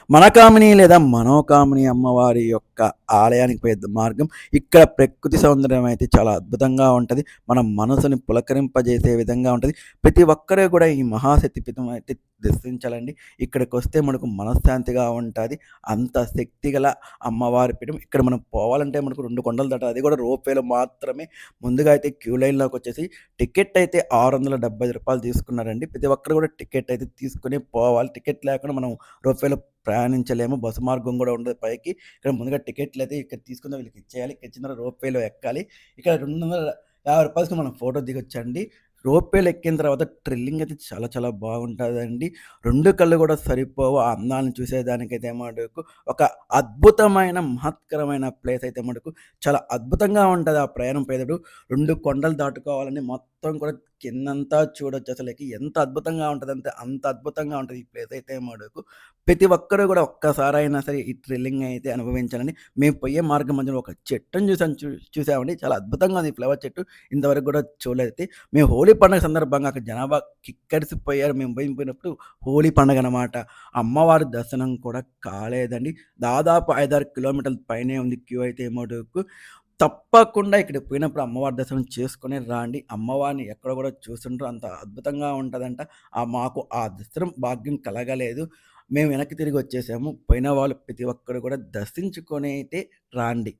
మనకామిని లేదా మనోకామిని అమ్మవారి యొక్క ఆలయానికి పోయే మార్గం ఇక్కడ ప్రకృతి సౌందర్యం అయితే చాలా అద్భుతంగా ఉంటది. మన మనసుని పులకరింపజేసే విధంగా ఉంటది. ప్రతి ఒక్కరు కూడా ఈ మహాశక్తి పీఠం అయితే దర్శించాలండి. ఇక్కడికొస్తే మనకు మనశ్శాంతిగా ఉంటది. అంత శక్తిగల అమ్మవారి పీఠం. ఇక్కడ మనం పోవాలంటే మనకు 2 కొండలు దాటాలి. అది కూడా రోప్‌వేలో మాత్రమే. ముందుగా అయితే క్యూ లైన్‌లోకొచ్చేసి టికెట్ అయితే రూ. 675 తీసుకున్నారండి. ప్రతి ఒక్కరు కూడా టికెట్ అయితే తీసుకొని పోవాలి. టికెట్ లేకుండా మనం రోప్‌వేలో ప్రయాణించలేము. బస్సు మార్గం గూడా ఉండదు పైకి. ఇక్కడ ముందుగా టికెట్లయితే ఇక్కడ తీసుకున్న వీళ్ళకి ఇచ్చేయాలి. ఇచ్చిన తర్వాత రోప్‌వేలో ఎక్కాలి. ఇక్కడ రూ. 250కి మనం ఫోటో దిగొచ్చండి. రోప్‌వేలో ఎక్కిన తర్వాత థ్రిల్లింగ్ అయితే చాలా చాలా బాగుంటదండి. 2 కళ్ళు గూడా సరిపోవు. ఆ అందాలను చూసేదానికైతే మటుకు ఒక అద్భుతమైన, మహత్కరమైన ప్లేస్ అయితే మటుకు చాలా అద్భుతంగా ఉంటది. ఆ ప్రయాణం పోయేటప్పుడు 2 కొండలు దాటుకోవాలని మొత్తం కూడా కిందంతా చూడొచ్చు. అసలకి ఎంత అద్భుతంగా ఉంటదంటే అంత అద్భుతంగా ఉంటది ఈ ప్లేస్ అయితే మటుకు. ప్రతి ఒక్కరు గూడా ఒక్కసారైనా సరే ఈ థ్రిల్లింగ్ అయితే అనుభవించాలని మేము పోయే మార్గం మధ్యలో ఒక చెట్టుని చూసామండి. చాలా అద్భుతంగా ఉంది ఈ ఫ్లవర్ చెట్టు. ఇంతవరకు గూడా చూడలేదైతే. మేము హోలీ పండుగ సందర్భంగా అక్కడ జనాభా కిక్కరిసిపోయారు. మేము పోయినప్పుడు హోలీ పండగనమాట. అమ్మవారి దర్శనం కూడా కాలేదండి. దాదాపు 5, 6 కిలోమీటర్ల పైనే ఉంది క్యూ అయితే మటుకు. తప్పకుండా ఇక్కడికి పోయినప్పుడు అమ్మవారి దర్శనం చేసుకొని రాండి. అమ్మవారిని ఎక్కడ గూడా చూసుండరు. అంత అద్భుతంగా ఉంటదంట. మాకు ఆ దర్శనం భాగ్యం కలగలేదు. మేము వెనక్కి తిరిగొచ్చేసాము. పోయిన వాళ్ళు ప్రతి ఒక్కరు కూడా దర్శించుకొని అయితే రాండి.